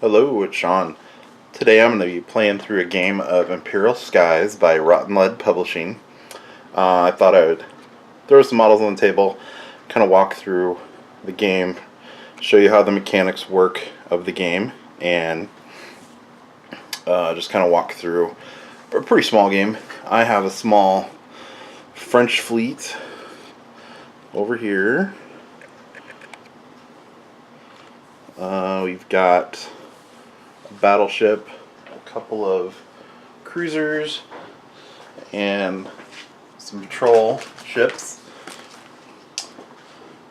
Hello, it's Sean. Today I'm going to be playing through a game of Imperial Skies by Rotten Lead Publishing. I thought I would throw some models on the table, kind of walk through the game, show you how the mechanics work of the game, and just kind of walk through a pretty small game. I have a small French fleet over here. We've got a battleship, a couple of cruisers, and some patrol ships.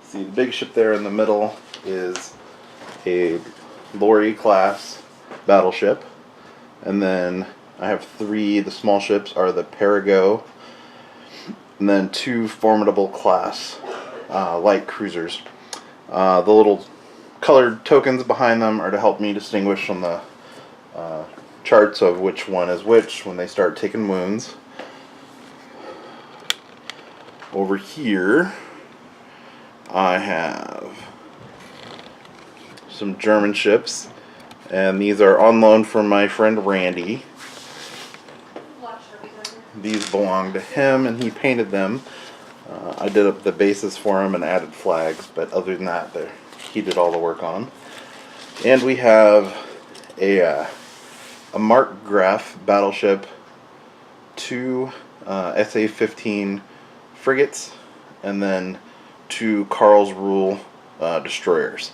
See, the big ship there in the middle is a Lorry class battleship, and then I have three. The small ships are the Perigo, and then two formidable class light cruisers. The little colored tokens behind them are to help me distinguish on the charts of which one is which when they start taking wounds. Over here I have some German ships, and these are on loan from my friend Randy. These belong to him and he painted them. I did up the bases for him and added flags, but other than that he did all the work on. And we have a Markgraf battleship, two SA-15 frigates, and then two Karlsruhe destroyers.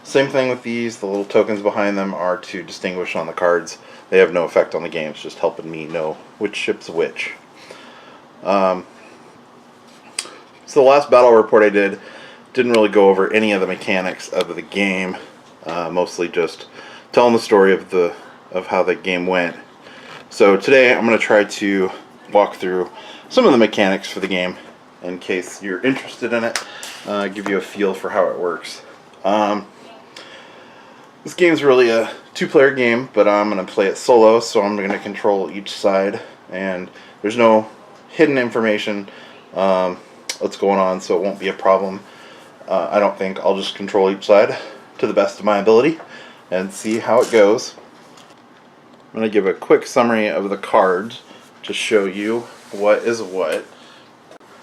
Same thing with these. The little tokens behind them are to distinguish on the cards. They have no effect on the game. It's just helping me know which ship's which. So the last battle report I didn't really go over any of the mechanics of the game. Mostly just telling the story of how the game went. So today I'm going to try to walk through some of the mechanics for the game in case you're interested in it. Give you a feel for how it works. This game's really a two-player game, but I'm going to play it solo, so I'm going to control each side, and there's no hidden information what's going on, so it won't be a problem. I don't think. I'll just control each side to the best of my ability and see how it goes. I'm going to give a quick summary of the cards to show you what is what.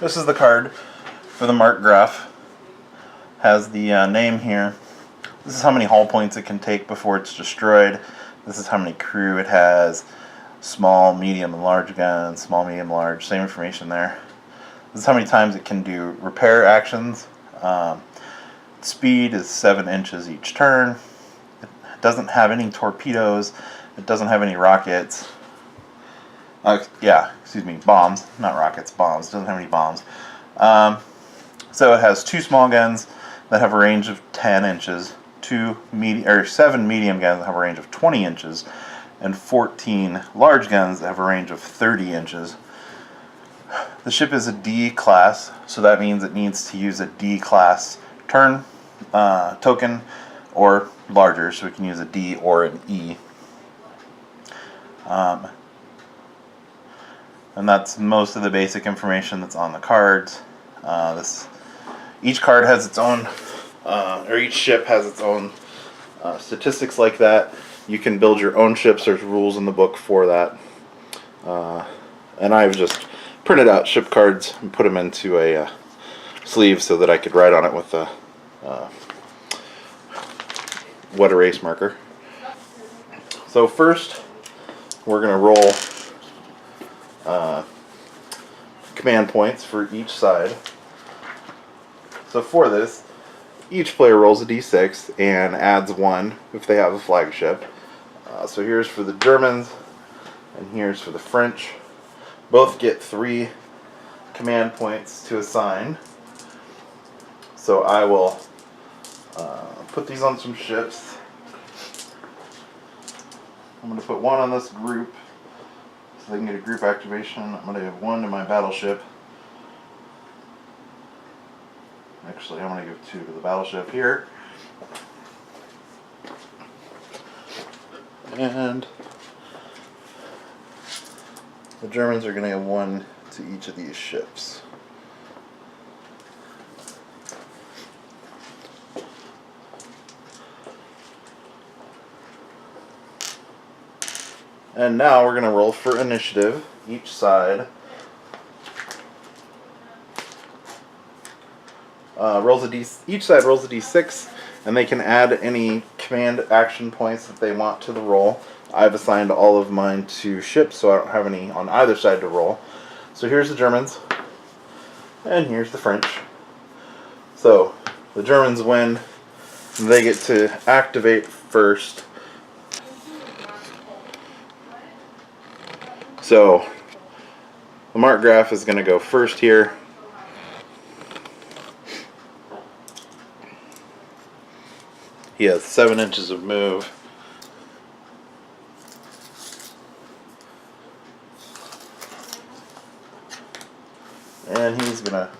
This is the card for the Markgraf. Has the name here. This is how many hull points it can take before it's destroyed. This is how many crew it has. Small, medium, and large guns. Small, medium, large. Same information there. This is how many times it can do repair actions. Speed is 7 inches each turn. It doesn't have any torpedoes. It doesn't have any rockets. Bombs. Not rockets, bombs. It doesn't have any bombs. So it has two small guns that have a range of 10 inches, 7 medium guns that have a range of 20 inches, and 14 large guns that have a range of 30 inches. The ship is a D class, so that means it needs to use a D class turn token or larger, so we can use a D or an E. And that's most of the basic information that's on the cards. Each card has its own, each ship has its own statistics like that. You can build your own ships. There's rules in the book for that. And I've just printed out ship cards and put them into a sleeve so that I could write on it with a wet erase marker. So first, we're going to roll command points for each side. So for this, each player rolls a d6 and adds 1 if they have a flagship. So here's for the Germans, and here's for the French. Both get 3 command points to assign. So I will put these on some ships. I'm going to put 1 on this group so they can get a group activation. I'm going to give 1 to my battleship. Actually, I'm going to give 2 to the battleship here. And the Germans are going to give 1 to each of these ships. And now we're going to roll for initiative. Each side each side rolls a d6, and they can add any command action points that they want to the roll. I've assigned all of mine to ships, so I don't have any on either side to roll. So here's the Germans, and here's the French. So the Germans win. They get to activate first. So the Markgraf is going to go first here. He has 7 inches of move. And he's going to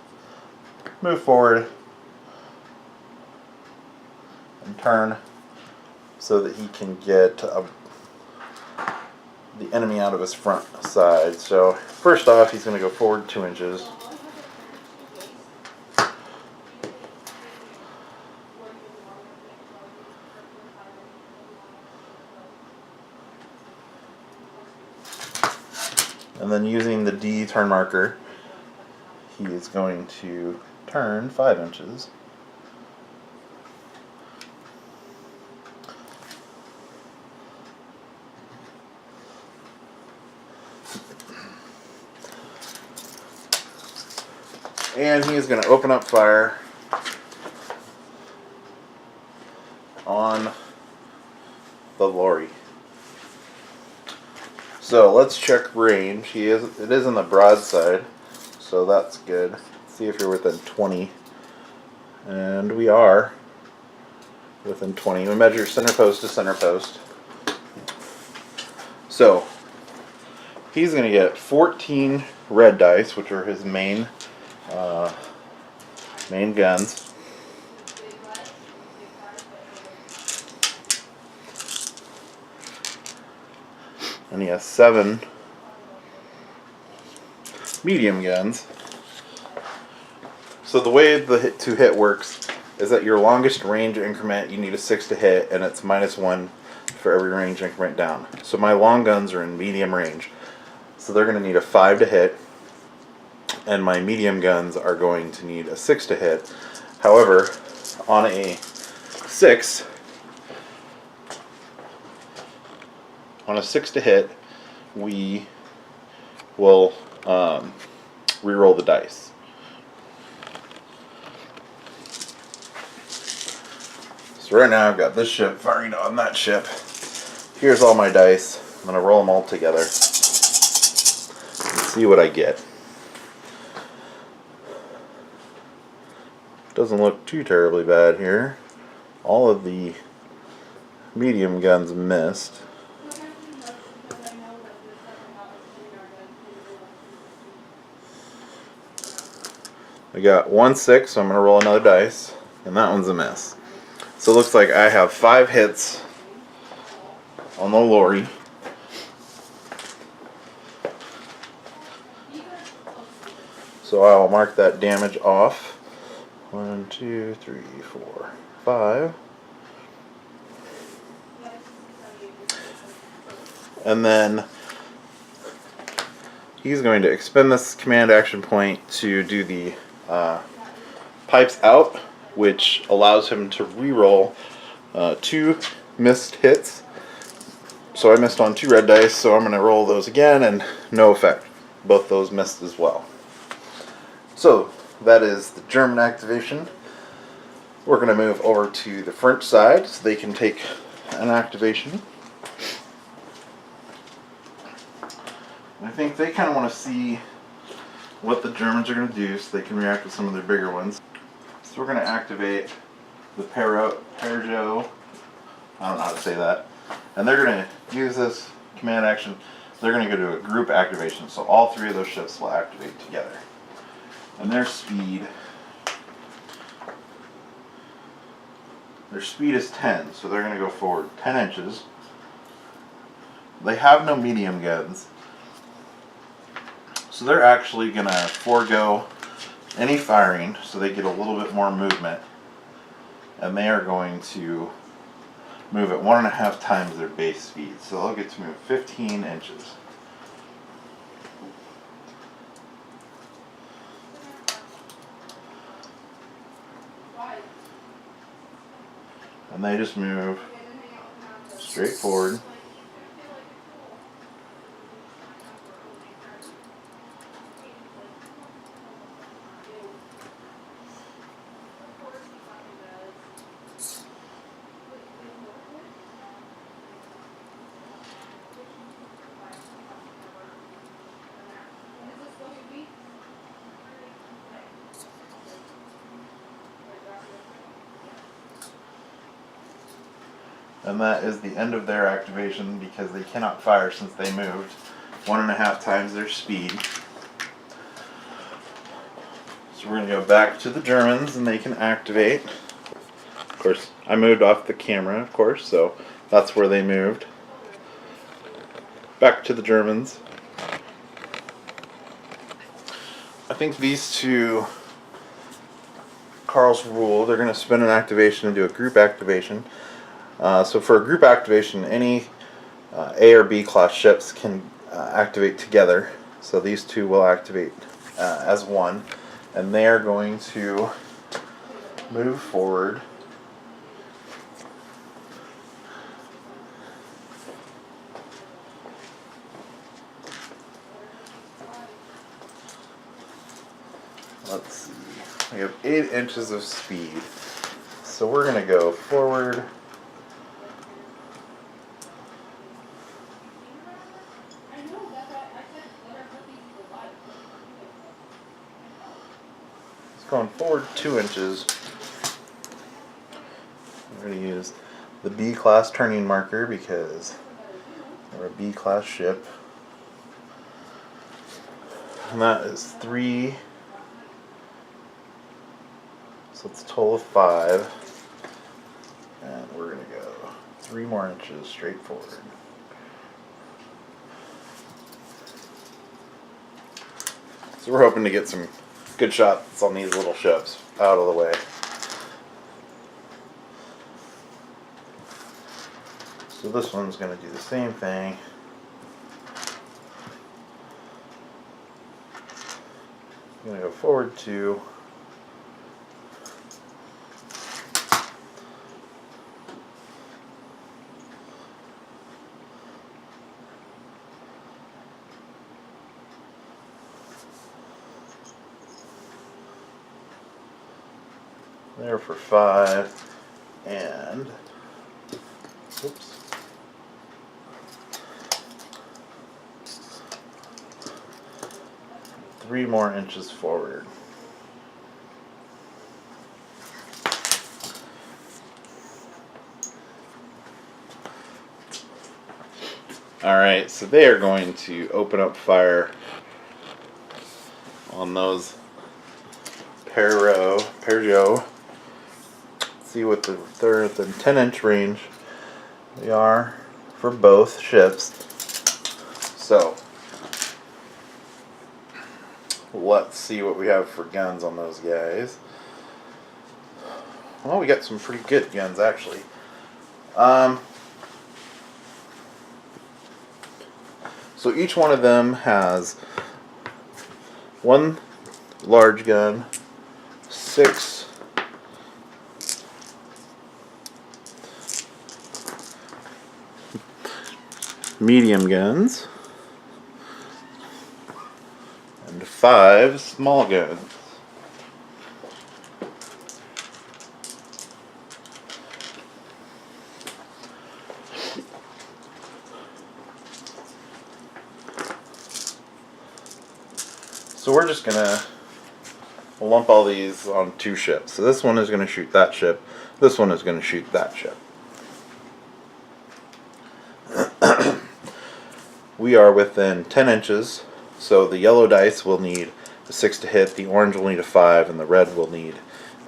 move forward and turn so that he can get the enemy out of his front side. So first off, he's going to go forward 2 inches. And then using the D turn marker, he is going to turn 5 inches. And he is going to open up fire on the lorry. So let's check range. It is in the broadside, so that's good. Let's see if you're within 20. And we are within 20. We measure center post to center post. So he's going to get 14 red dice, which are his main guns. And he has 7 medium guns. So the way the hit to hit works is that your longest range increment you need a 6 to hit, and it's -1 for every range increment down. So my long guns are in medium range, so they're going to need a 5 to hit, and my medium guns are going to need a 6 to hit. However, on a 6 to hit, we will re-roll the dice. So right now I've got this ship firing on that ship. Here's all my dice. I'm going to roll them all together and see what I get. Doesn't look too terribly bad here. All of the medium guns missed. I got 1 6, so I'm going to roll another dice, and that one's a miss. So it looks like I have 5 hits on the lorry. So I'll mark that damage off. 1, 2, 3, 4, 5. And then he's going to expend this command action point to do the pipes out, which allows him to re-roll 2 missed hits. So I missed on 2 red dice, so I'm going to roll those again, and no effect. Both those missed as well. So that is the German activation. We're going to move over to the French side so they can take an activation. I think they kind of want to see what the Germans are going to do so they can react with some of their bigger ones. So we're going to activate the Peugeot. I don't know how to say that. And they're going to use this command action. They're going to go to a group activation. So all 3 of those ships will activate together. And their speed is 10. So they're going to go forward 10 inches. They have no medium guns. So they're actually going to forego any firing so they get a little bit more movement. And they are going to move at 1.5 times their base speed. So they'll get to move 15 inches. And they just move straight forward. And that is the end of their activation because they cannot fire since they moved 1.5 times their speed. So we're going to go back to the Germans and they can activate. Of course, I moved off the camera, of course, so that's where they moved. Back to the Germans. I think these two, Karl's rule, they're going to spin an activation and do a group activation. So for a group activation, any A or B class ships can activate together. So these two will activate as one. And they are going to move forward. Let's see. We have 8 inches of speed. So we're going to go forward. Going forward 2 inches. We're going to use the B class turning marker because we're a B class ship. And that is 3. So it's a total of 5. And we're going to go 3 more inches straight forward. So we're hoping to get some good shots on these little ships out of the way. So this one's going to do the same thing. I'm going to go forward 2. There for 5, and oops. Three more inches forward. Alright, so they are going to open up fire on those Peugeot. See what they're at the 10-inch range they are for both ships. So let's see what we have for guns on those guys. Well, we got some pretty good guns actually. So each one of them has 1 large gun, 6 medium guns, and 5 small guns. So we're just gonna lump all these on 2 ships. So this one is gonna shoot that ship, this one is gonna shoot that ship. We are within 10 inches, so the yellow dice will need a 6 to hit, the orange will need a 5, and the red will need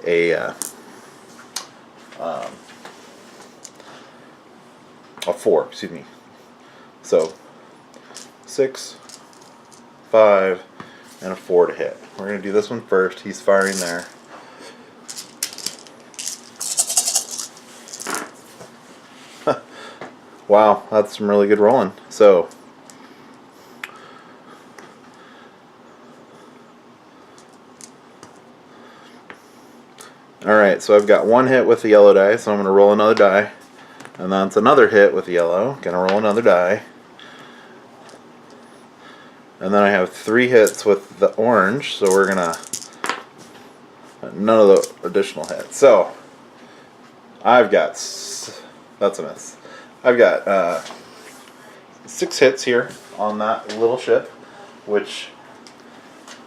a 4, excuse me. So 6, 5, and a 4 to hit. We're going to do this one first. He's firing there. Wow, that's some really good rolling. So, alright, so I've got one hit with the yellow die, so I'm going to roll another die. And that's another hit with yellow. Going to roll another die. And then I have 3 hits with the orange, so we're going to... None of the additional hits. So, I've got... That's a miss. I've got 6 hits here on that little ship, which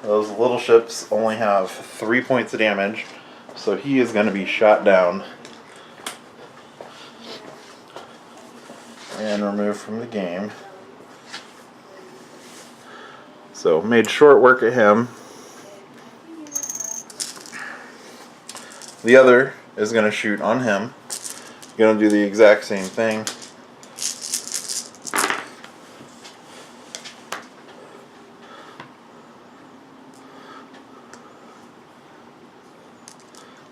those little ships only have 3 points of damage, so he is going to be shot down and removed from the game. So made short work of him. The other is going to shoot on him. Going to do the exact same thing.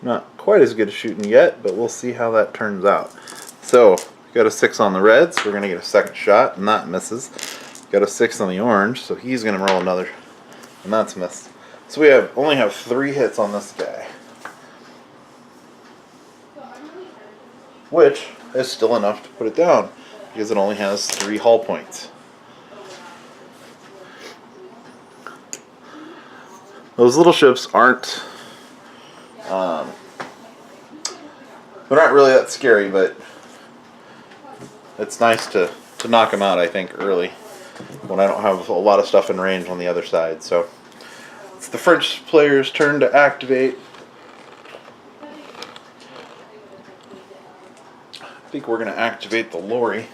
Not quite as good as shooting yet, but we'll see how that turns out. So, got a 6 on the reds. We're going to get a second shot, and that misses. Got a 6 on the orange, so he's going to roll another, and that's missed. So we only have 3 hits on this guy, which is still enough to put it down, because it only has 3 hull points. Those little ships aren't... they're not really that scary, but it's nice to knock them out, I think, early when I don't have a lot of stuff in range on the other side. So it's the French player's turn to activate. I think we're going to activate the lorry.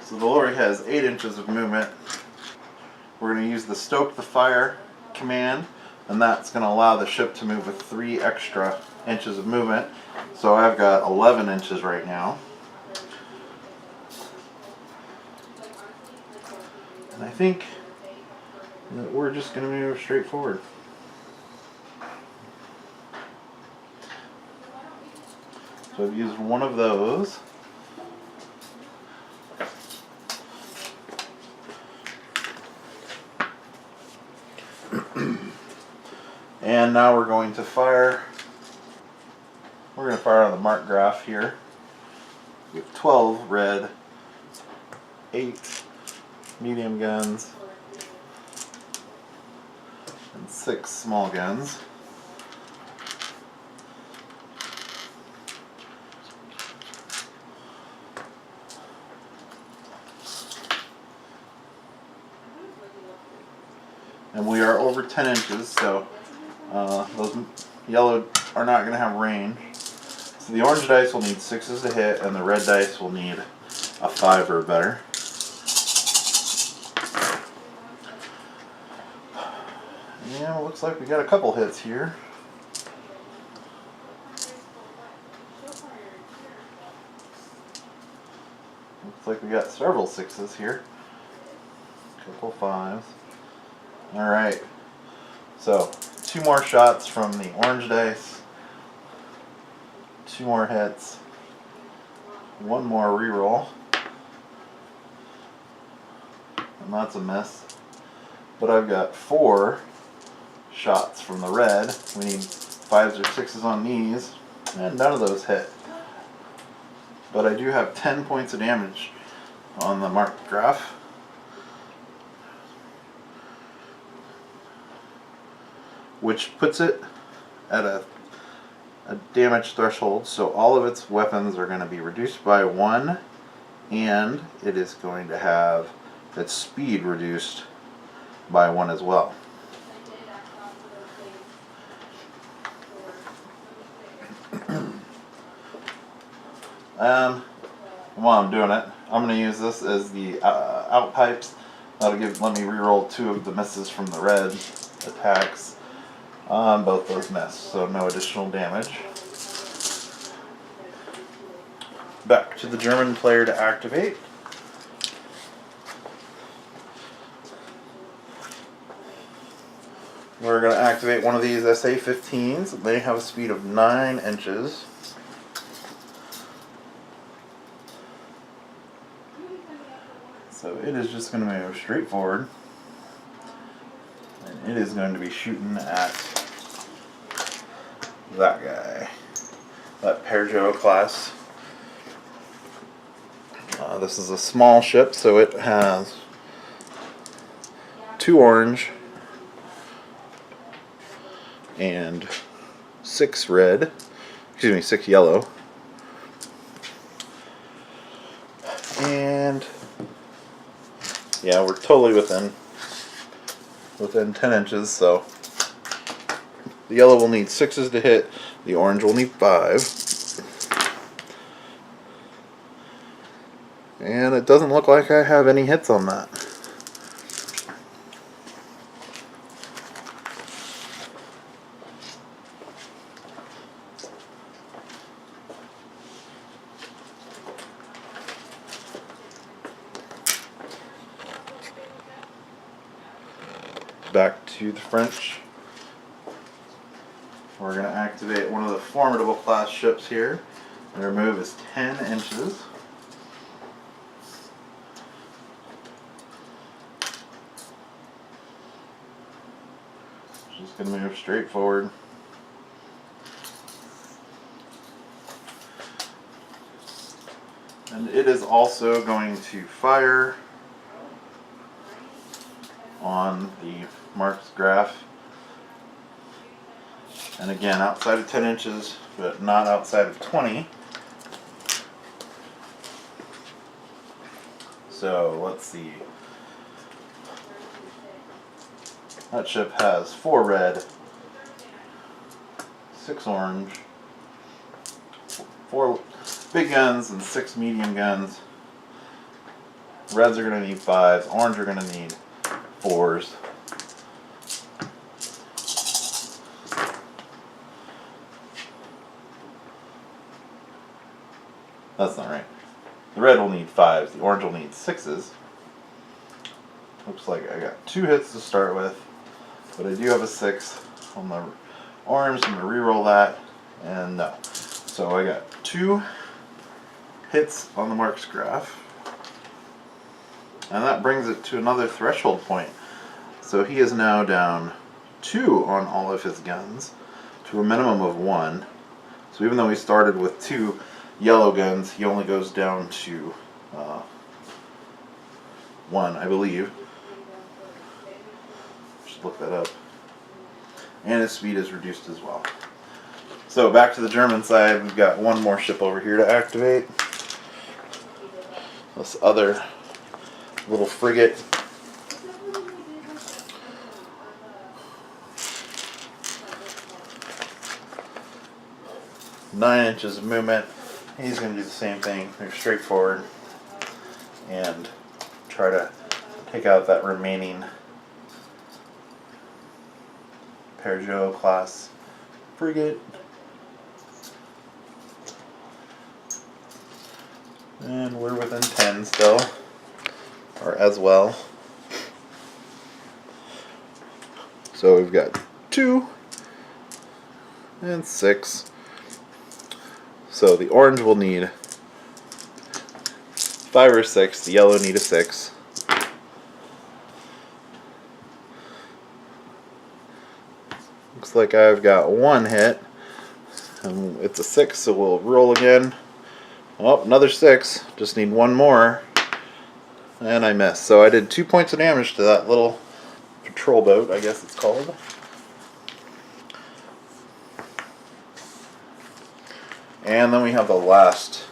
So the lorry has 8 inches of movement. We're going to use the stoke the fire command, and that's going to allow the ship to move with 3 extra inches of movement. So I've got 11 inches right now. And I think that we're just going to move straight forward. So I've used one of those. And now we're going to fire. We're going to fire on the mark graph here. We have 12 red, 8 medium guns, and 6 small guns. And we are over 10 inches, so those yellow are not going to have range. So the orange dice will need 6s to hit, and the red dice will need a 5 or better. Yeah, it looks like we got a couple hits here. Looks like we got several 6s here. A couple 5s. Alright, so 2 more shots from the orange dice, 2 more hits, 1 more reroll, and that's a miss. But I've got 4 shots from the red. We need 5s or 6s on these, and none of those hit. But I do have 10 points of damage on the marked graph. Which puts it at a damage threshold, so all of its weapons are going to be reduced by 1, and it is going to have its speed reduced by 1 as well. While I'm doing it, I'm going to use this as the out pipes. Let me reroll 2 of the misses from the red attacks. Both those miss, so no additional damage. Back to the German player to activate. We're going to activate one of these SA-15s. They have a speed of 9 inches. So it is just going to move straight forward. And it is going to be shooting at that guy. That Imperial class. This is a small ship, so it has 2 orange and 6 red. Excuse me, 6 yellow. And yeah, we're totally within 10 inches, so the yellow will need 6s to hit, the orange will need 5. And it doesn't look like I have any hits on that. Back to the French. We're going to activate one of the formidable class ships here. Their move is 10 inches. Just going to move straight forward. And it is also going to fire on the marks graph. And again, outside of 10 inches, but not outside of 20. So let's see. That ship has 4 red, 6 orange, 4 big guns and 6 medium guns. Reds are going to need 5s, orange are going to need 4s. That's not right. The red will need 5s, the orange will need 6s. Looks like I got 2 hits to start with, but I do have a 6 on the orange. I'm going to re-roll that, and no. So I got 2 hits on the marks graph, and that brings it to another threshold point. So he is now down 2 on all of his guns to a minimum of 1. So even though he started with 2 yellow guns, he only goes down to 1, I believe. Should look that up. And his speed is reduced as well. So back to the German side, we've got one more ship over here to activate. This other little frigate. Nine inches of movement. He's going to do the same thing. Move straight forward and try to take out that remaining Imperial class frigate. And we're within 10 still, or as well. So we've got 2 and 6. So the orange will need 5 or 6, the yellow need a 6. Looks like I've got 1 hit, and it's a 6, so we'll roll again. Oh, another 6, just need 1 more, and I missed. So I did 2 points of damage to that little patrol boat, I guess it's called. And then we have the last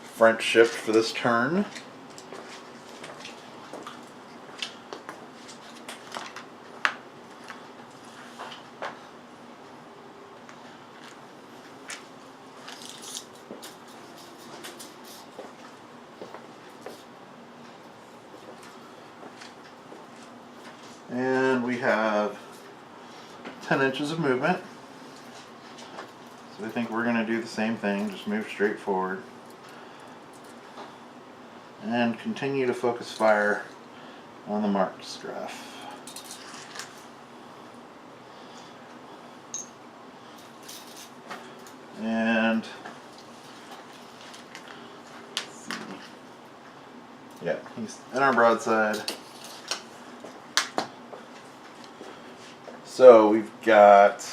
French ship for this turn. And we have 10 inches of movement. So I think we're going to do the same thing, just move straight forward. And continue to focus fire on the marks graph. least in our broadside. So we've got,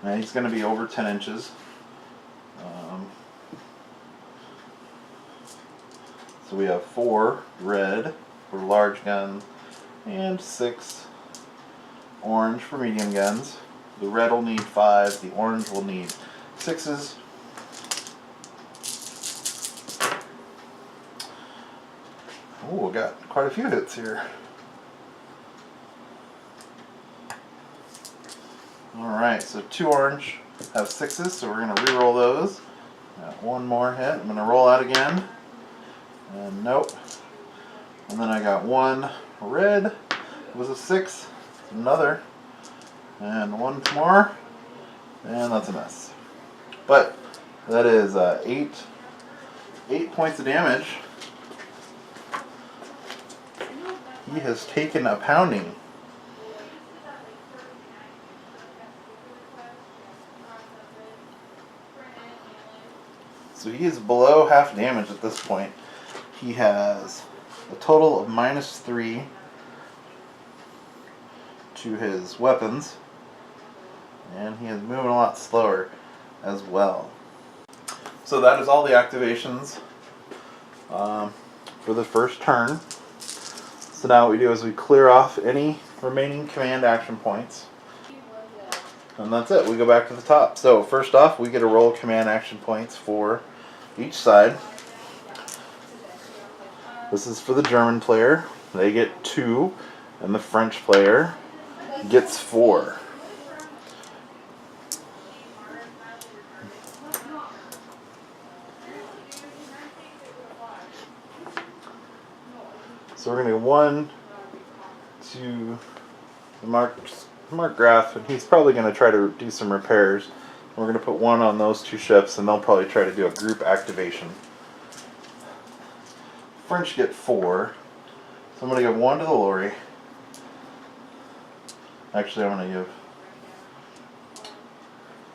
now he's going to be over 10 inches. So we have 4 red for large guns and 6 orange for medium guns. The red will need 5, the orange will need 6s. Oh, we got quite a few hits here. Alright, so 2 orange have 6s, so we're going to re-roll those. Got 1 more hit. I'm going to roll out again. And nope. And then I got 1 red. It was a 6. Another. And 1 more. And that's a miss. But that is 8 points of damage. He has taken a pounding. So he is below half damage at this point. He has a total of -3 to his weapons. And he is moving a lot slower as well. So that is all the activations for the first turn. So now what we do is we clear off any remaining command action points. And that's it. We go back to the top. So first off, we get to roll command action points for each side. This is for the German player. They get 2, and the French player gets 4. So we're going to go 1 to the Mark Graf, and he's probably going to try to do some repairs. We're going to put 1 on those 2 ships, and they'll probably try to do a group activation. French get 4. So I'm going to give 1 to the lorry. Actually, I'm going to give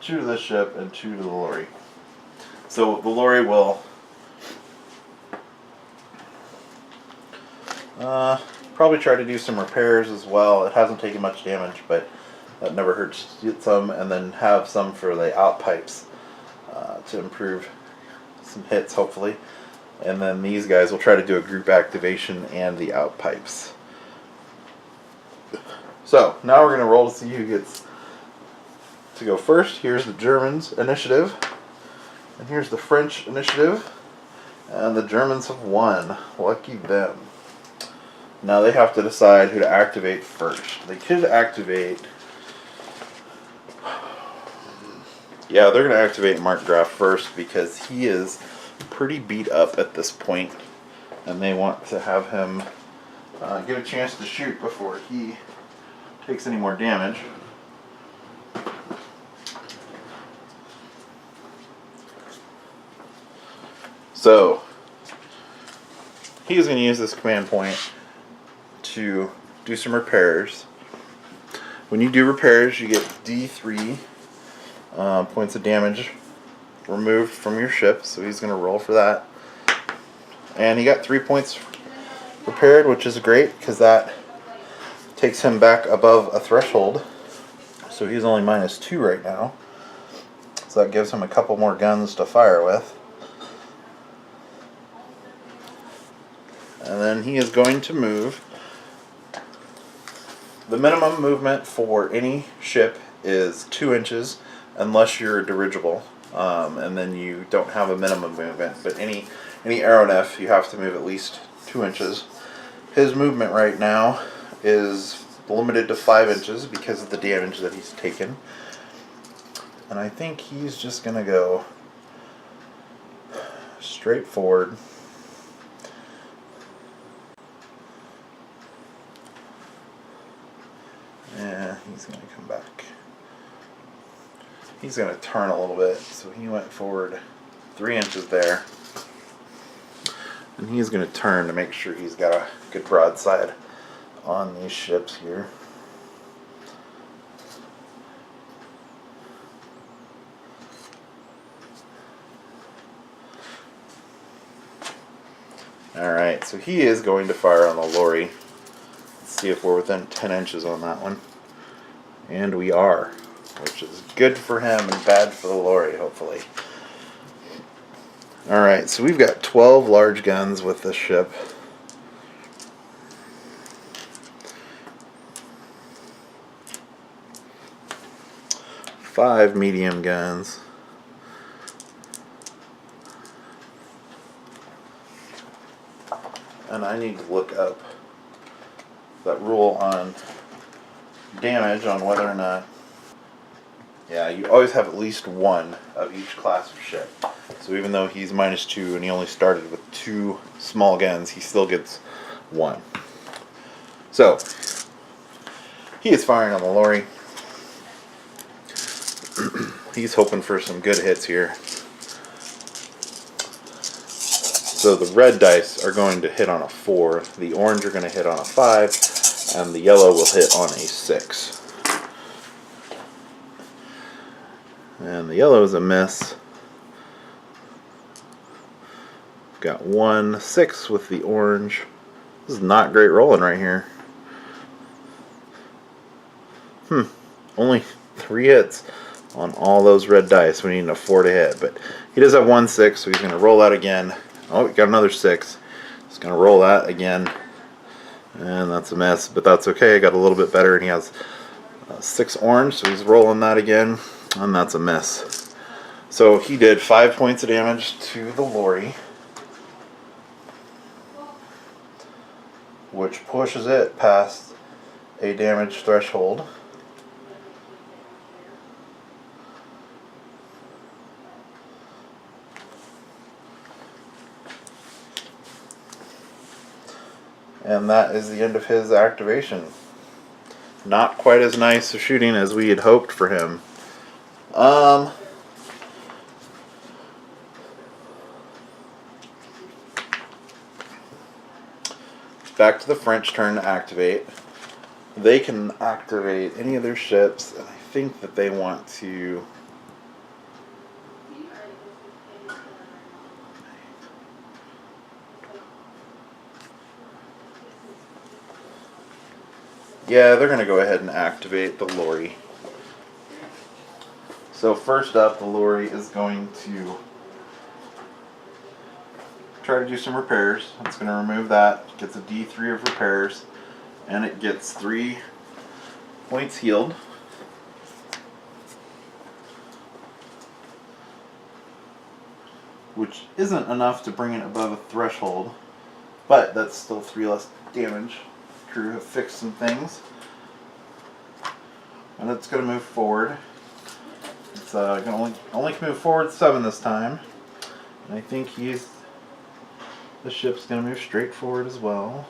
2 to this ship and 2 to the lorry. So the lorry will probably try to do some repairs as well. It hasn't taken much damage, but that never hurts to get some, and then have some for the out pipes to improve some hits, hopefully. And then these guys will try to do a group activation and the out pipes. So now we're going to roll to see who gets to go first. Here's the Germans' initiative, and here's the French initiative, and the Germans have won. Lucky them. Now they have to decide who to activate first. They could activate... Yeah, they're going to activate Mark Graf first because he is pretty beat up at this point, and they want to have him get a chance to shoot before he takes any more damage. So he's going to use this command point to do some repairs. When you do repairs, you get D3 points of damage removed from your ship, so he's going to roll for that. And he got 3 points repaired, which is great because that takes him back above a threshold. So he's only -2 right now. So that gives him a couple more guns to fire with. And then he is going to move. The minimum movement for any ship is 2 inches, unless you're a dirigible, and then you don't have a minimum movement. But any aeronef, you have to move at least 2 inches. His movement right now is limited to 5 inches because of the damage that he's taken. And I think he's just going to go straight forward. Yeah, he's going to come back. He's going to turn a little bit, so he went forward 3 inches there. And he's going to turn to make sure he's got a good broadside on these ships here. so he is going to fire on the lorry. Let's see if we're within 10 inches on that one. And we are, which is good for him and bad for the lorry, hopefully. Alright, so we've got 12 large guns with this ship. 5 medium guns. And I need to look up that rule on damage on whether or not... Yeah, you always have at least one of each class of ship. So even though he's -2 and he only started with 2 small guns, he still gets 1. So, he is firing on the lorry. He's hoping for some good hits here. So the red dice are going to hit on a 4, the orange are going to hit on a 5, and the yellow will hit on a 6. And the yellow is a miss. Got 1 6 with the orange. This is not great rolling right here. Only 3 hits on all those red dice. We need a 4 to hit, but he does have 1 6, so he's going to roll that again. Oh, we got another 6. He's going to roll that again, and that's a miss, but that's okay. I got a little bit better, and he has 6 orange, so he's rolling that again, and that's a miss. So he did 5 points of damage to the lorry, which pushes it past a damage threshold. And that is the end of his activation. Not quite as nice of shooting as we had hoped for him. Back to the French turn to activate. They can activate any of their ships, and I think that they want to... Yeah, they're going to go ahead and activate the lorry. So first up, the lorry is going to try to do some repairs. It's going to remove that. It gets a D3 of repairs, and it gets 3 points healed. Which isn't enough to bring it above a threshold, but that's still 3 less damage. Crew have fixed some things, and it's going to move forward. It's going to only can move forward 7 this time, and I think the ship's going to move straight forward as well.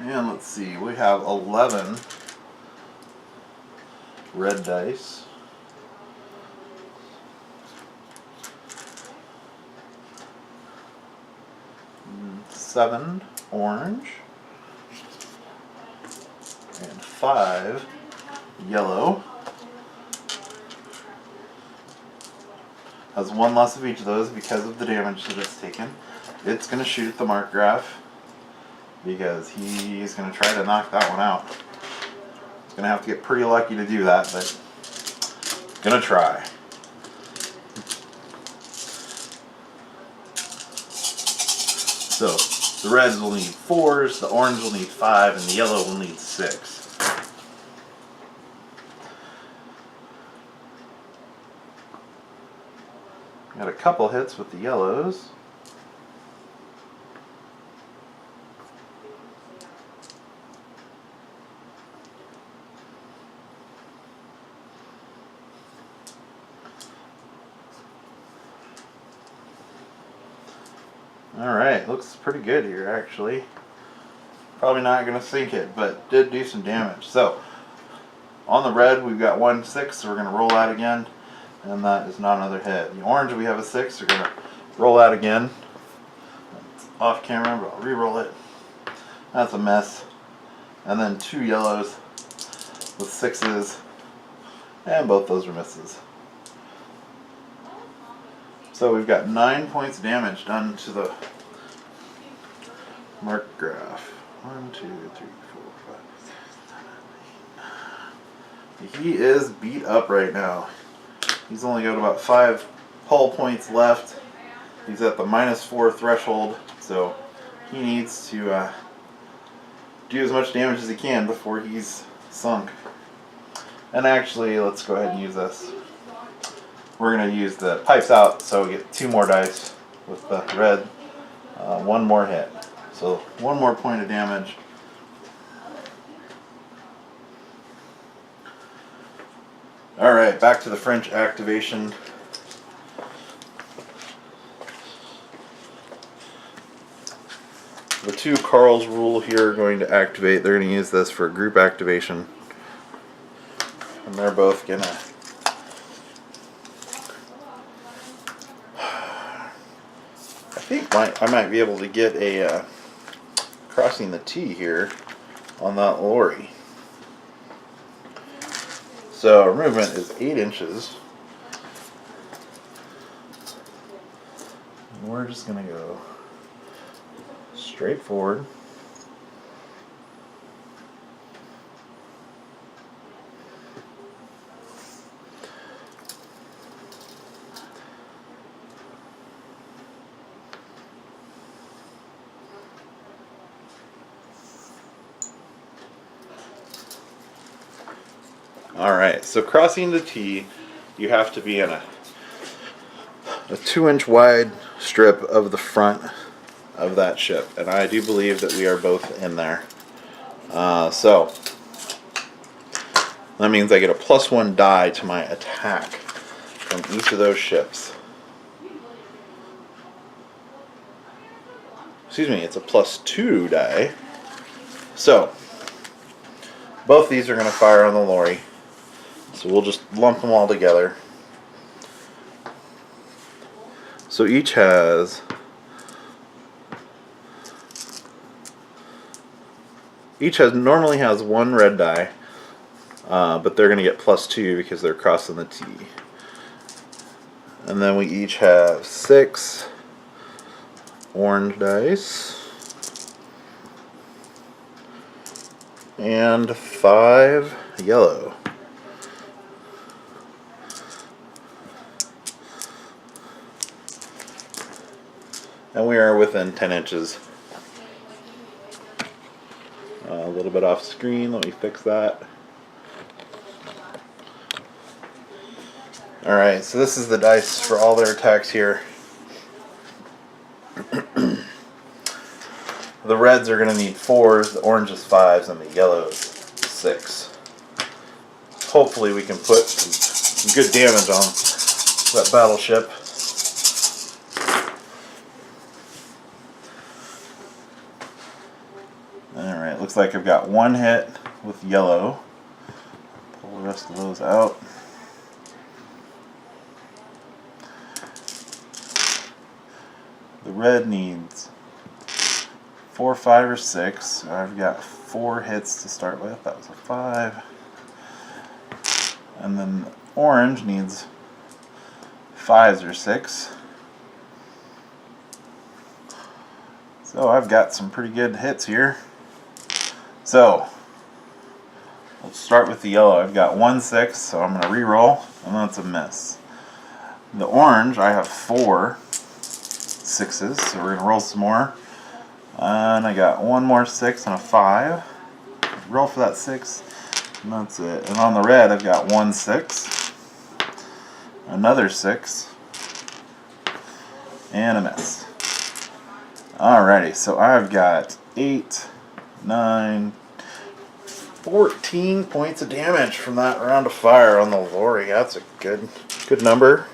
And let's see, we have 11 red dice. 7 orange. And 5 yellow. Has 1 less of each of those because of the damage that it's taken. It's going to shoot at the mark graph because he's going to try to knock that one out. He's going to have to get pretty lucky to do that, but going to try. So the reds will need 4s, the orange will need 5, and the yellow will need 6. Got a couple hits with the yellows. Alright, looks pretty good here actually. Probably not going to sink it, but did do some damage. So, on the red we've got 1 6, so we're going to roll that again, and that is not another hit. The orange we have a 6, so we're going to roll that again. It's off camera, but I'll re-roll it. That's a mess. And then 2 yellows. with 6s, and both those are misses. So we've got 9 points of damage done to the mark graph. 1, 2, 3, 4, 5, 6, 7, 8. He is beat up right now. He's only got about 5 hull points left. He's at the -4 threshold, so he needs to do as much damage as he can before he's sunk. And actually, let's go ahead and use this. We're going to use the pipes out, so we get 2 more dice with the red. 1 more hit. So 1 more point of damage. Alright, back to the French activation. The 2 Carl's rule here are going to activate. They're going to use this for group activation. And they're both going to... I think I might be able to get a crossing the T here on that lorry. So our movement is 8 inches. And we're just going to go straight forward. Alright, so crossing the T, you have to be in a 2-inch wide strip of the front of that ship, and I do believe that we are both in there. So that means I get a +1 die to my attack from each of those ships. Excuse me, it's a +2 die. So both these are going to fire on the lorry. So we'll just lump them all together. So each normally has 1 red die, but they're going to get +2 because they're crossing the T. And then we each have 6 orange dice and 5 yellow. And we are within 10 inches. A little bit off screen, let me fix that. Alright, so this is the dice for all their attacks here. The reds are going to need 4s, the oranges 5s, and the yellows 6. Hopefully we can put some good damage on that battleship. Alright, looks like I've got 1 hit with yellow. Pull the rest of those out. The red needs 4, 5, or 6. I've got 4 hits to start with. That was a 5. And then orange needs 5s or 6. So I've got some pretty good hits here. So let's start with the yellow. I've got 1 6, so I'm going to re-roll, and that's a miss. The orange, I have 4 6s, so we're going to roll some more. And I got 1 more 6 and a 5. Roll for that 6, and that's it. And on the red, I've got 1 6, another 6, and a miss. Alrighty, so I've got 8, 9, 14 points of damage from that round of fire on the lorry. That's a good number.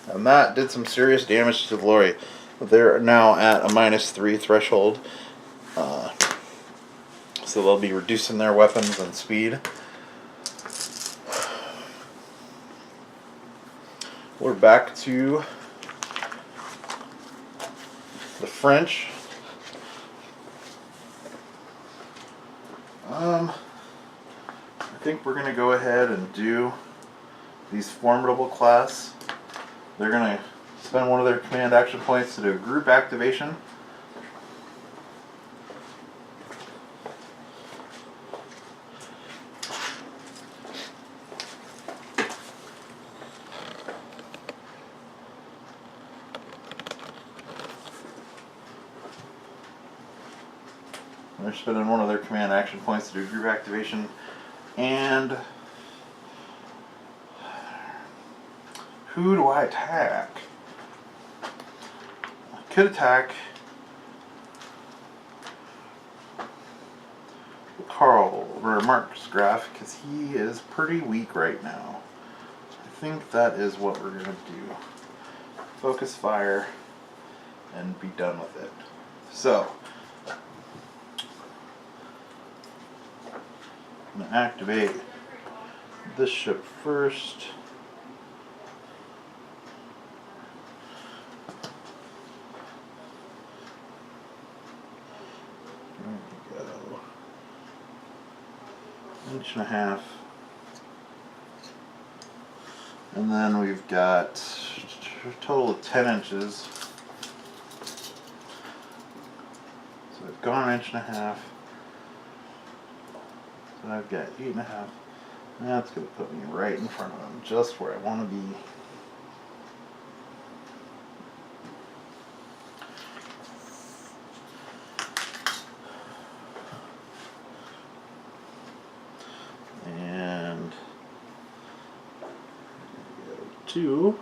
And that did some serious damage to the lorry. They're now at a -3 threshold. So they'll be reducing their weapons and speed. We're back to the French. I think we're going to go ahead and do these formidable class. They're going to spend one of their command action points to do a group activation. They're spending one of their command action points to do group activation. And who do I attack? I could attack Carl or Mark's Graf because he is pretty weak right now. I think that is what we're going to do. Focus fire and be done with it. So I'm going to activate this ship first. There we go. Inch and a half. And then we've got a total of 10 inches. So I've gone an inch and a half. So I've got 8.5. That's going to put me right in front of him, just where I want to be. And go 2.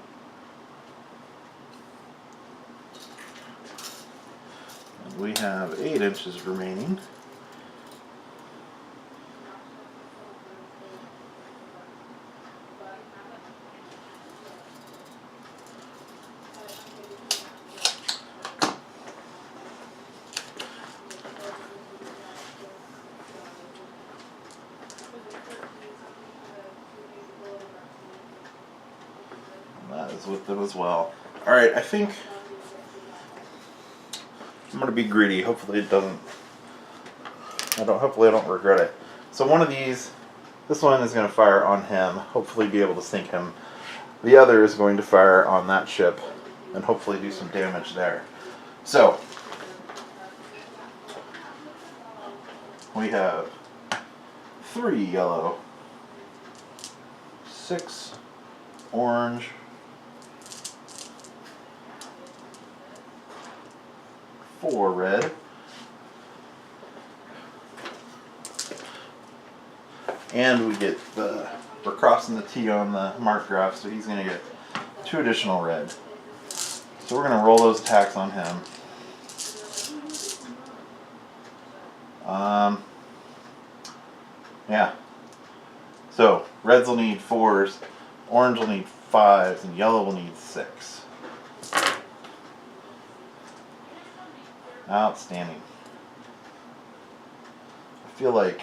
And we have 8 inches remaining. That is with them as well. Alright, I think I'm going to be greedy. Hopefully it doesn't. Hopefully I don't regret it. So one of these, this one is going to fire on him, hopefully be able to sink him. The other is going to fire on that ship and hopefully do some damage there. So we have 3 yellow, 6 orange, 4 red, and we're crossing the T on the Mark Graf, so he's going to get 2 additional red. So we're going to roll those attacks on him. Yeah. So reds will need 4s, orange will need 5s, and yellow will need 6. Outstanding. I feel like,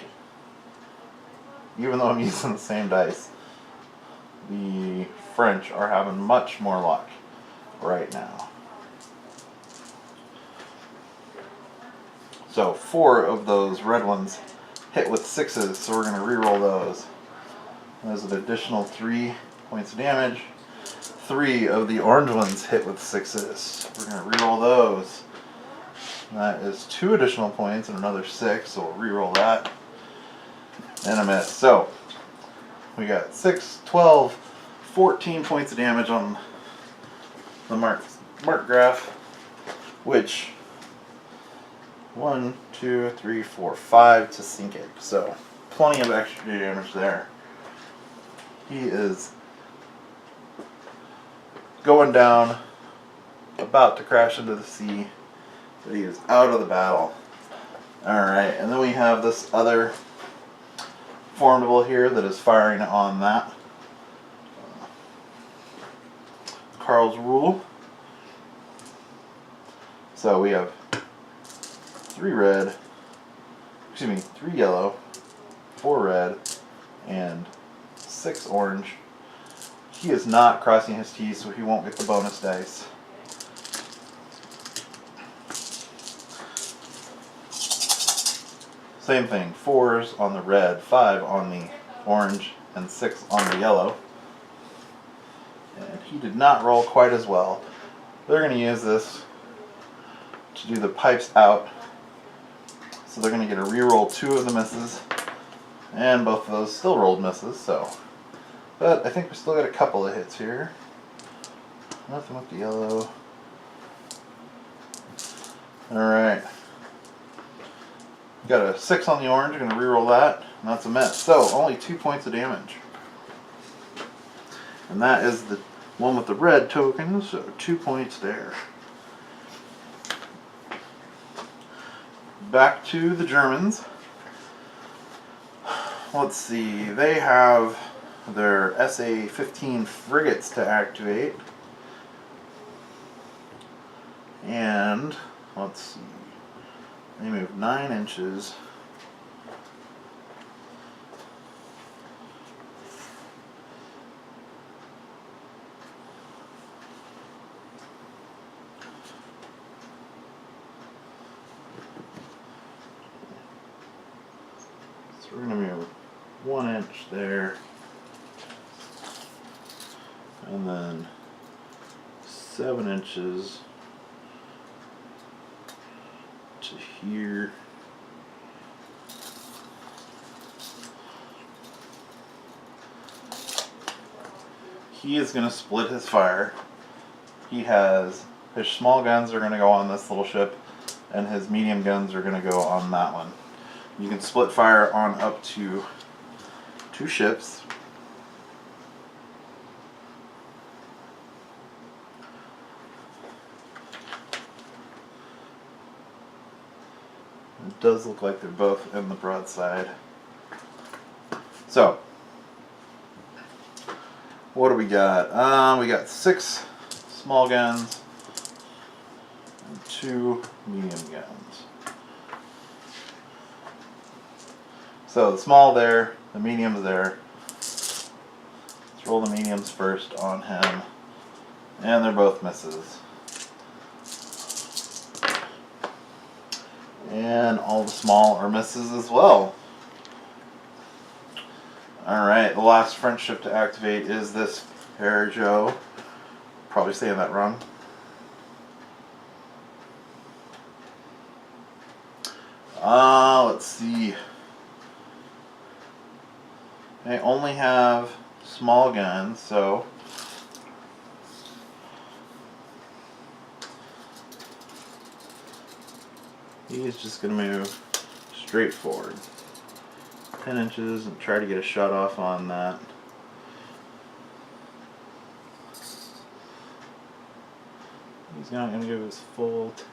even though I'm using the same dice, the French are having much more luck right now. So 4 of those red ones hit with 6s, so we're going to re-roll those. There's an additional 3 points of damage. 3 of the orange ones hit with 6s. We're going to re-roll those. That is 2 additional points and another 6, so we'll re-roll that. And a miss. So we got 6, 12, 14 points of damage on the Mark Graf, which 1, 2, 3, 4, 5 to sink it. So plenty of extra damage there. He is going down, about to crash into the sea, but he is out of the battle. Alright, and then we have this other formidable here that is firing on that Carl's rule. So we have 3 yellow, 4 red, and 6 orange. He is not crossing his T's, so he won't get the bonus dice. Same thing, 4s on the red, 5 on the orange, and 6 on the yellow. And he did not roll quite as well. They're going to use this to do the pipes out. So they're going to get a reroll 2 of the misses. And both of those still rolled misses, so. But I think we still got a couple of hits here. Nothing with the yellow. Alright. Got a 6 on the orange, I'm going to reroll that, and that's a miss. So, only 2 points of damage. And that is the one with the red token, so 2 points there. Back to the Germans. Let's see, they have their SA-15 frigates to activate. And, let's see, they move 9 inches. So we're going to move 1 inch there. And then 7 inches to here. He is going to split his fire. He has his small guns are going to go on this little ship, and his medium guns are going to go on that one. You can split fire on up to 2 ships. It does look like they're both in the broadside. So, what do we got? We got 6 small guns and 2 medium guns. So the small there, the medium's there. Let's roll the mediums first on him. And they're both misses. And all the small are misses as well. Alright, the last French ship to activate is this Peugeot. Probably saying that wrong. Let's see. They only have small guns, so he's just going to move straight forward 10 inches and try to get a shot off on that. He's not going to give his full 10.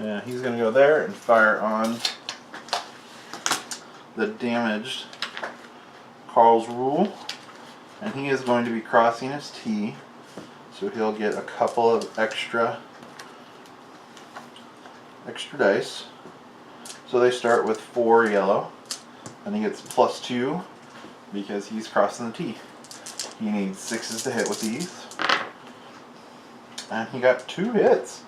Yeah, he's going to go there and fire on the damaged Karlsruhe, and he is going to be crossing his T, so he'll get a couple of extra dice. So they start with 4 yellow, and he gets +2 because he's crossing the T. He needs 6s to hit with these, and he got 2 hits.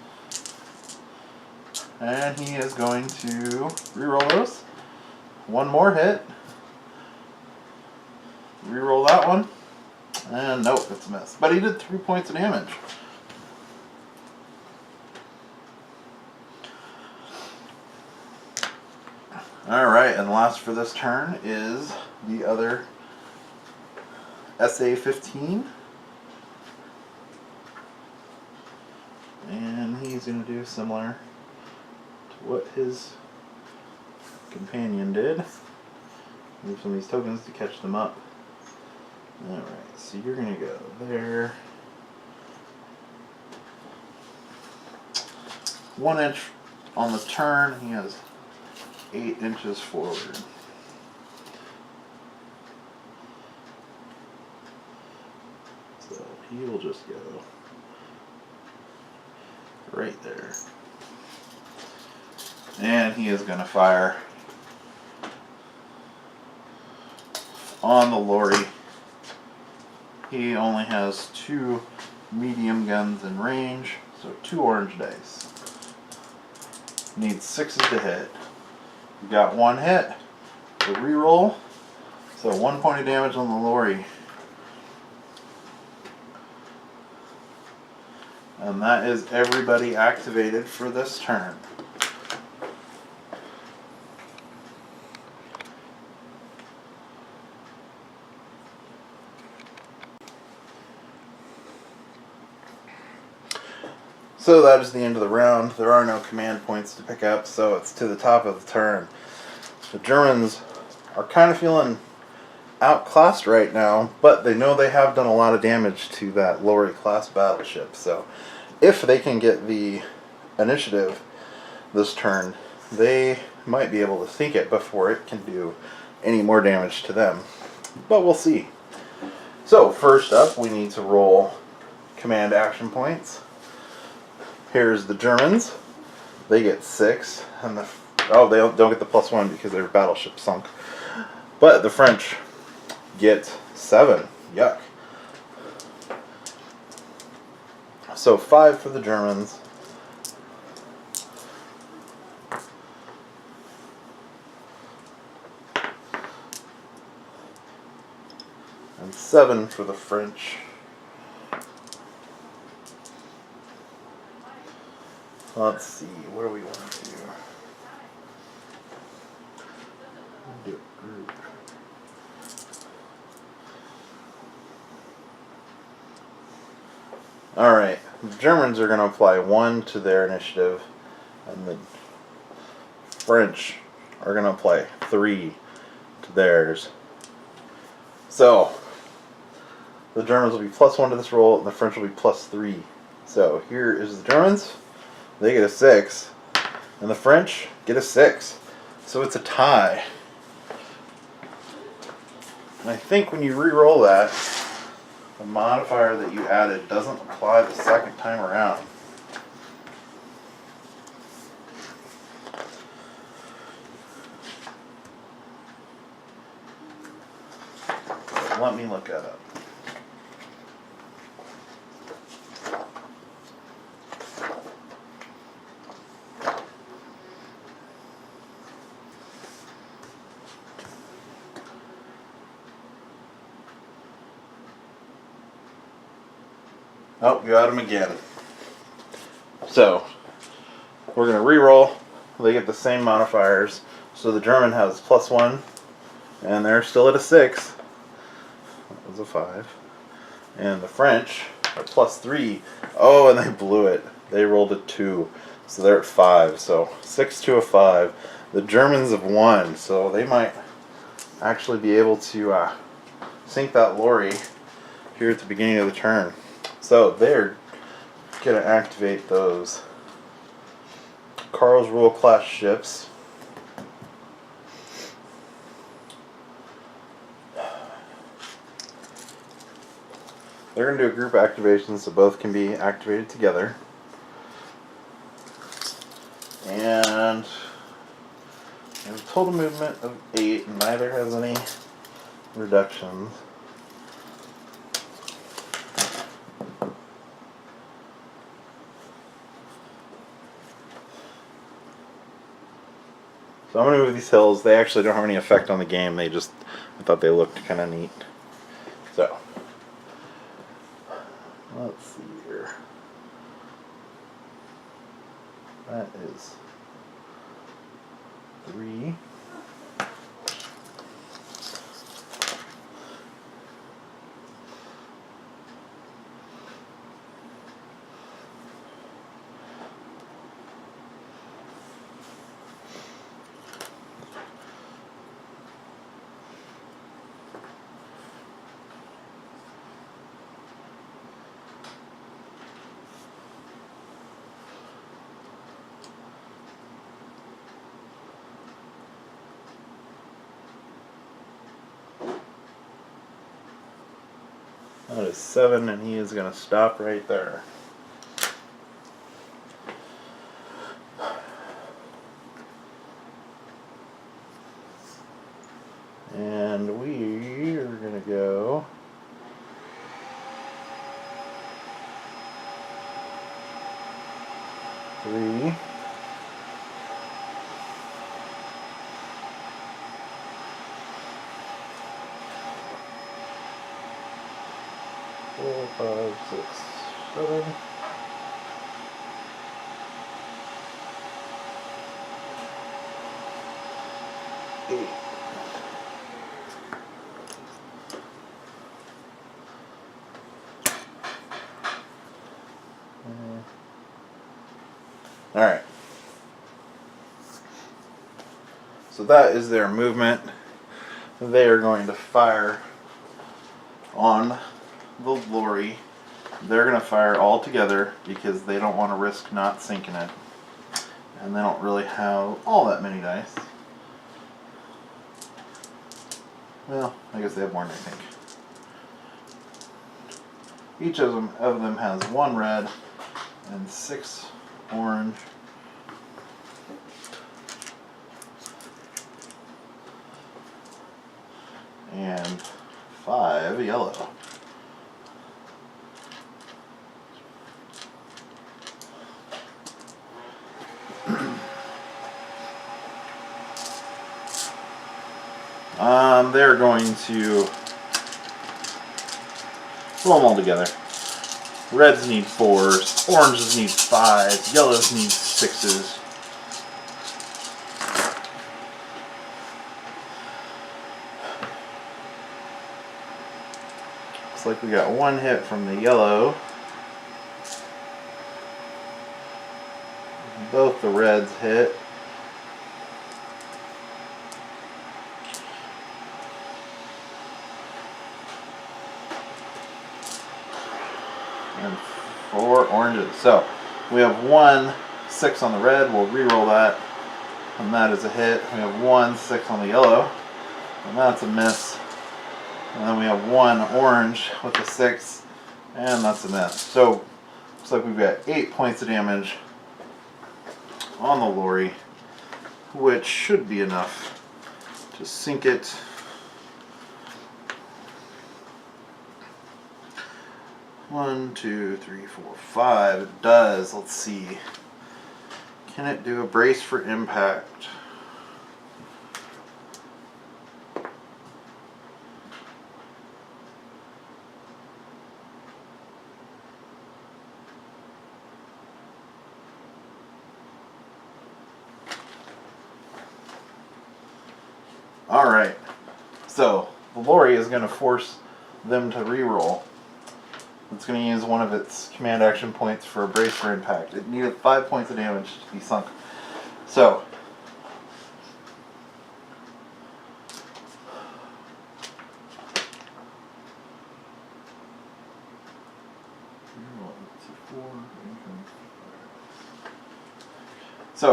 And he is going to reroll those. 1 more hit. Reroll that one. And nope, it's a miss. But he did 3 points of damage. Alright, and last for this turn is the other SA-15. And he's going to do similar to what his companion did. Move some of these tokens to catch them up. Alright, so you're going to go there. 1 inch on the turn. He has 8 inches forward. So he will just go right there. And he is going to fire on the lorry. He only has 2 medium guns in range, so 2 orange dice. Needs 6s to hit. You got 1 hit. The reroll. So 1 point of damage on the Lori. And that is everybody activated for this turn. So that is the end of the round. There are no command points to pick up, so it's to the top of the turn. The Germans are kind of feeling outclassed right now, but they know they have done a lot of damage to that Lori class battleship. So if they can get the initiative this turn, they might be able to sink it before it can do any more damage to them. But we'll see. So first up, we need to roll command action points. Here's the Germans. They get 6, and they don't get the +1 because their battleship sunk. But the French get 7. Yuck. So 5 for the Germans. And 7 for the French. Let's see, what do we want to do? Do a group. Alright, the Germans are going to apply 1 to their initiative, and the French are going to apply 3 to theirs. So, the Germans will be +1 to this roll, and the French will be +3. So, here is the Germans. They get a 6, and the French get a 6. So it's a tie. And I think when you re-roll that, the modifier that you added doesn't apply the second time around. So let me look that up. Oh, got him again. So, we're going to re-roll. They get the same modifiers. So the German has +1, and they're still at a 6. That was a 5. And the French are +3. Oh, and they blew it. They rolled a 2. So they're at 5. So 6 to a 5. The Germans have won. So they might actually be able to sink that Lori here at the beginning of the turn. So they're going to activate those Karlsruhe class ships. They're going to do a group activation so both can be activated together. And there's a total movement of 8, and neither has any reductions. So I'm going to move these hills. They actually don't have any effect on the game. I thought they looked kind of neat. So, let's see here. That is 3. That is 7, and he is going to stop right there. And we are going to go three, 4, 5, 6, 7. 8. All right. So that is their movement. They are going to fire on the lorry. They're going to fire all together because they don't want to risk not sinking it. And they don't really have all that many dice. Well, I guess they have more than I think. Each of them has 1 red and 6 orange. And 5 yellow. They're going to roll them all together. Reds need 4s, oranges need 5s, yellows need 6s. Looks like we got 1 hit from the yellow. Both the reds hit. And 4 oranges. So we have 1 6 on the red. We'll re-roll that, and that is a hit. We have 1 6 on the yellow, and that's a miss. And then we have 1 orange with a 6, and that's a miss. So looks like we've got 8 points of damage on the lorry, which should be enough to sink it. One, 2, 3, 4, 5. It does. Let's see. Can it do a brace for impact? Alright. So, the lorry is going to force them to re-roll. It's going to use one of its command action points for a brace for impact. It needed 5 points of damage to be sunk. So,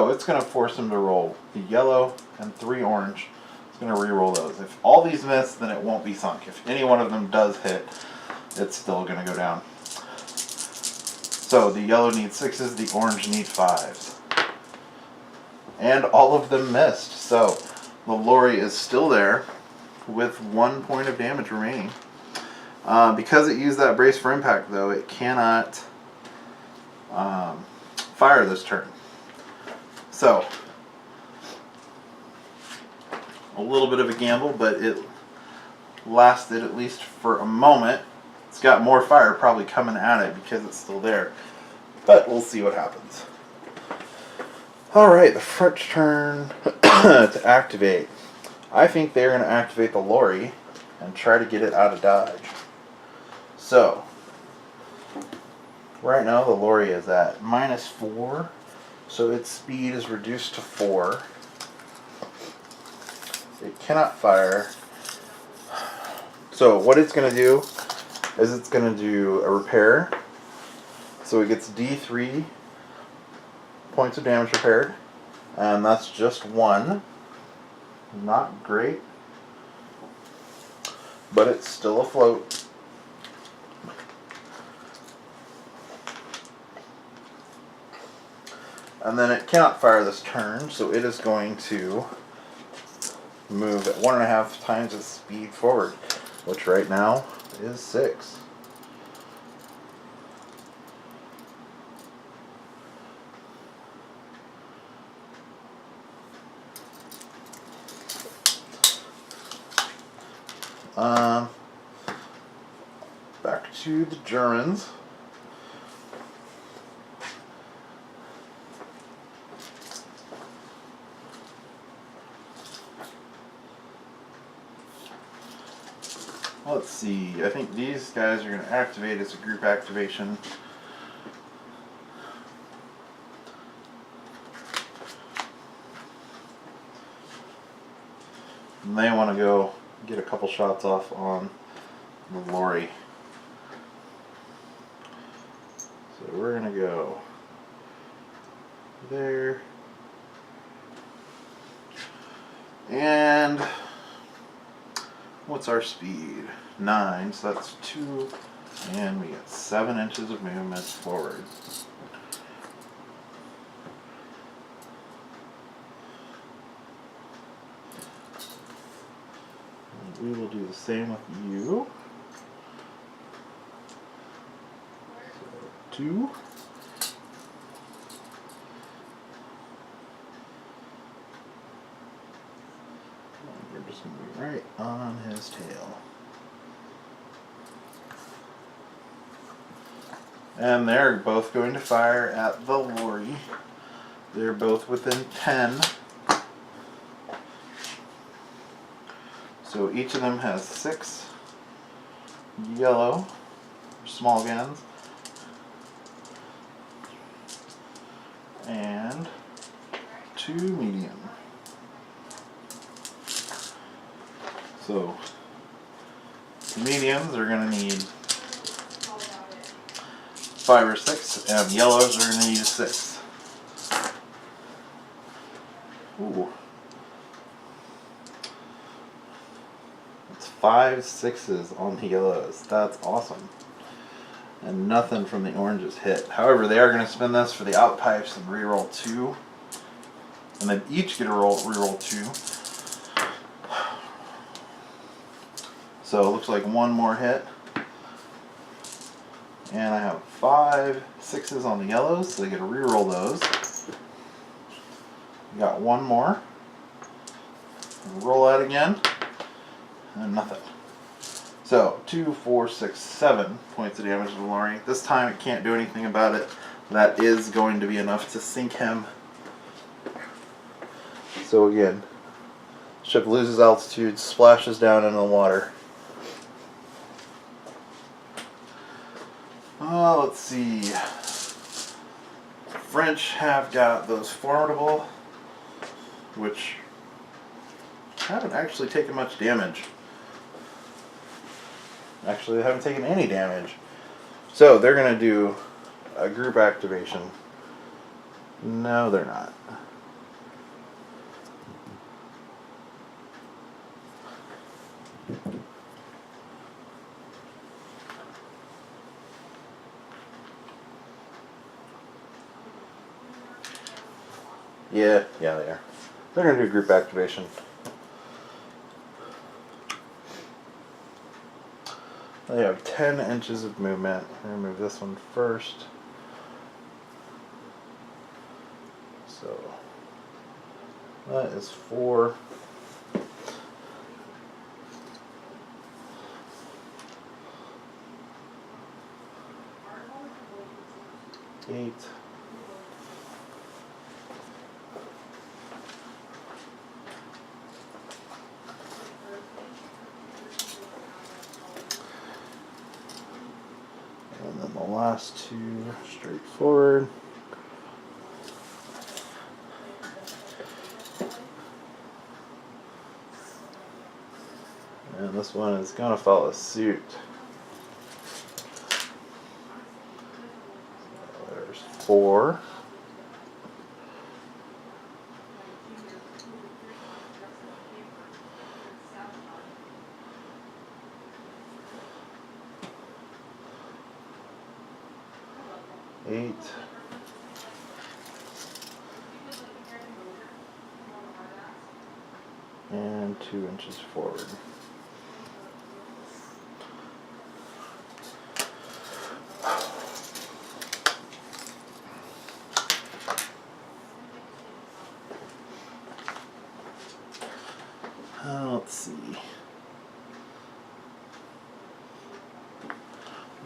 it's going to force them to roll the yellow and 3 orange. It's going to re-roll those. If all these miss, then it won't be sunk. If any one of them does hit, it's still going to go down. So the yellow needs 6s, the orange needs 5s. And all of them missed. So the lorry is still there with 1 point of damage remaining. Because it used that brace for impact, though, it cannot fire this turn. So, a little bit of a gamble, but it lasted at least for a moment. It's got more fire probably coming at it because it's still there. But we'll see what happens. Alright, the French turn to activate. I think they're going to activate the lorry and try to get it out of dodge. So, right now the lorry is at -4, so its speed is reduced to 4. It cannot fire. So what it's going to do is it's going to do a repair. So it gets D3 points of damage repaired, and that's just 1. Not great, but it's still afloat. And then it cannot fire this turn, so it is going to move at 1.5 times its speed forward, which right now is 6. Back to the Germans. Let's see, I think these guys are going to activate as a group activation. And they want to go get a couple shots off on the lorry. So we're going to go there. And what's our speed? 9, so that's 2, and we get 7 inches of movement forward. And we will do the same with you. So 2. And we're just going to be right on his tail. And they're both going to fire at the lorry. They're both within 10. So each of them has 6 yellow small guns and 2 medium. So the mediums are going to need 5 or 6, and yellows are going to need a 6. Ooh. It's 5 6s on the yellows. That's awesome. And nothing from the oranges hit. However, they are going to spin this for the out pipes and reroll 2. And then each get a reroll 2. So it looks like one more hit. And I have 5 6s on the yellows, so they get to reroll those. We got one more. Roll that again. And nothing. So 2, 4, 6, 7 points of damage to the lorry. This time it can't do anything about it. That is going to be enough to sink him. So again, ship loses altitude, splashes down into the water. Let's see. French have got those formidable, which haven't actually taken much damage. Actually, they haven't taken any damage. So they're going to do a group activation. No, they're not. Yeah, they are. They're going to do a group activation. They have 10 inches of movement. I'm going to move this one first. So that is 4. Eight. And then the last 2 straight forward. And this one is going to follow suit. There's 4. Eight. And 2 inches forward. Let's see.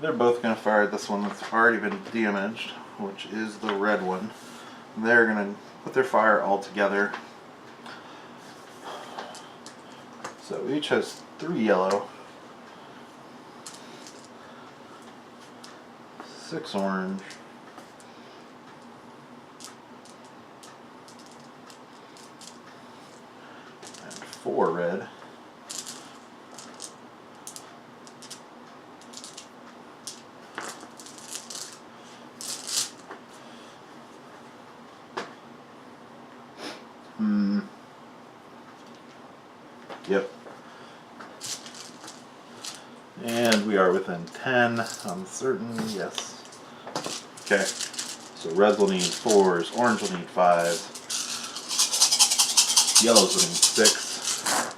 they're both going to fire at this one that's already been damaged, which is the red one. They're going to put their fire all together. So each has 3 yellow, 6 orange, and 4 red. Yep. And we are within 10, I'm certain, yes. Okay, so reds will need 4s, orange will need 5s, yellows will need 6.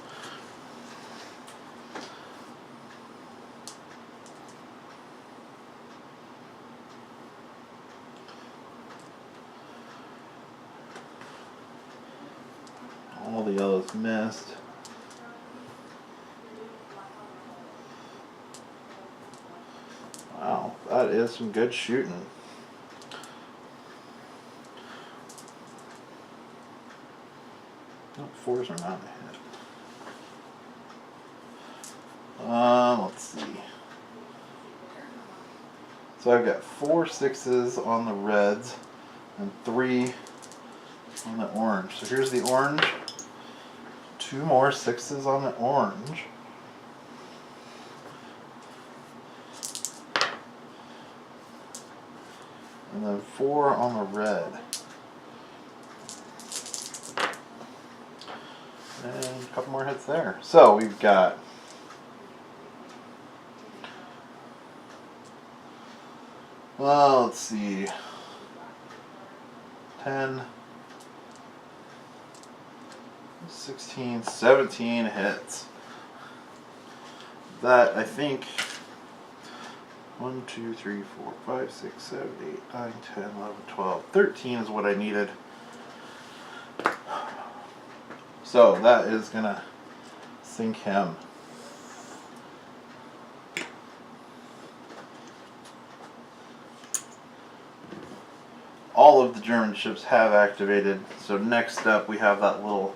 All the yellows missed. Wow, that is some good shooting. Nope, 4s are not a hit. Let's see. So I've got 4 6s on the reds and 3 on the orange. So here's the orange. 2 more 6s on the orange. And then 4 on the red. And a couple more hits there. So we've got let's see, 10, 16, 17 hits. That, I think, 1, 2, 3, 4, 5, 6, 7, 8, 9, 10, 11, 12, 13 is what I needed. So that is gonna sink him. All of the German ships have activated. So next up we have that little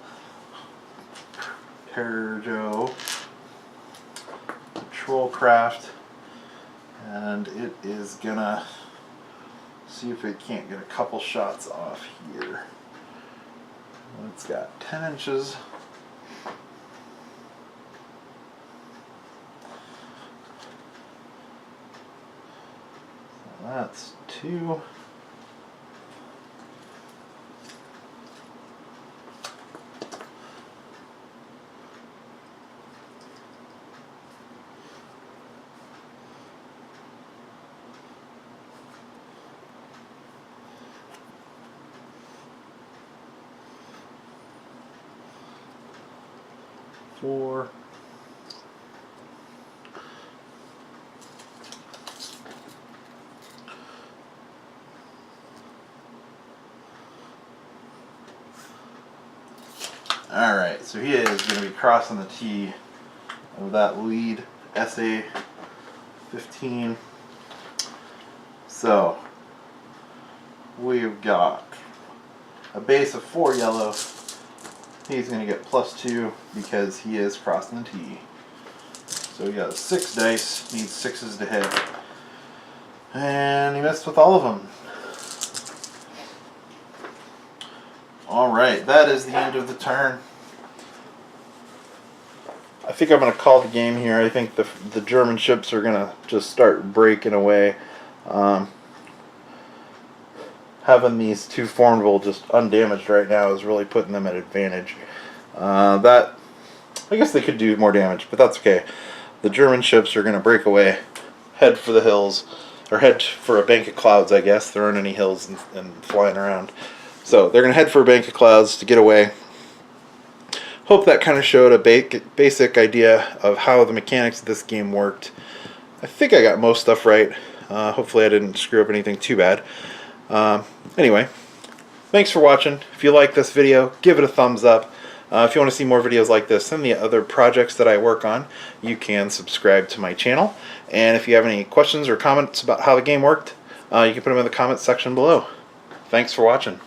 Perjo patrol craft, and it is gonna see if it can't get a couple shots off here. It's got 10 inches. So that's 2. Four. Alright, so he is going to be crossing the T of that lead SA-15. So, we've got a base of 4 yellow. He's going to get +2 because he is crossing the T. So we got 6 dice, needs 6s to hit. And he missed with all of them. Alright, that is the end of the turn. I think I'm going to call the game here. I think the German ships are going to just start breaking away. Having these 2 formidable just undamaged right now is really putting them at advantage. That, I guess they could do more damage, but that's okay. The German ships are going to break away, head for the hills, or head for a bank of clouds, I guess. There aren't any hills and flying around. So they're going to head for a bank of clouds to get away. Hope that kind of showed a basic idea of how the mechanics of this game worked. I think I got most stuff right. Hopefully I didn't screw up anything too bad. Anyway, thanks for watching. If you like this video, give it a thumbs up. If you want to see more videos like this and the other projects that I work on, you can subscribe to my channel. And if you have any questions or comments about how the game worked, you can put them in the comments section below. Thanks for watching.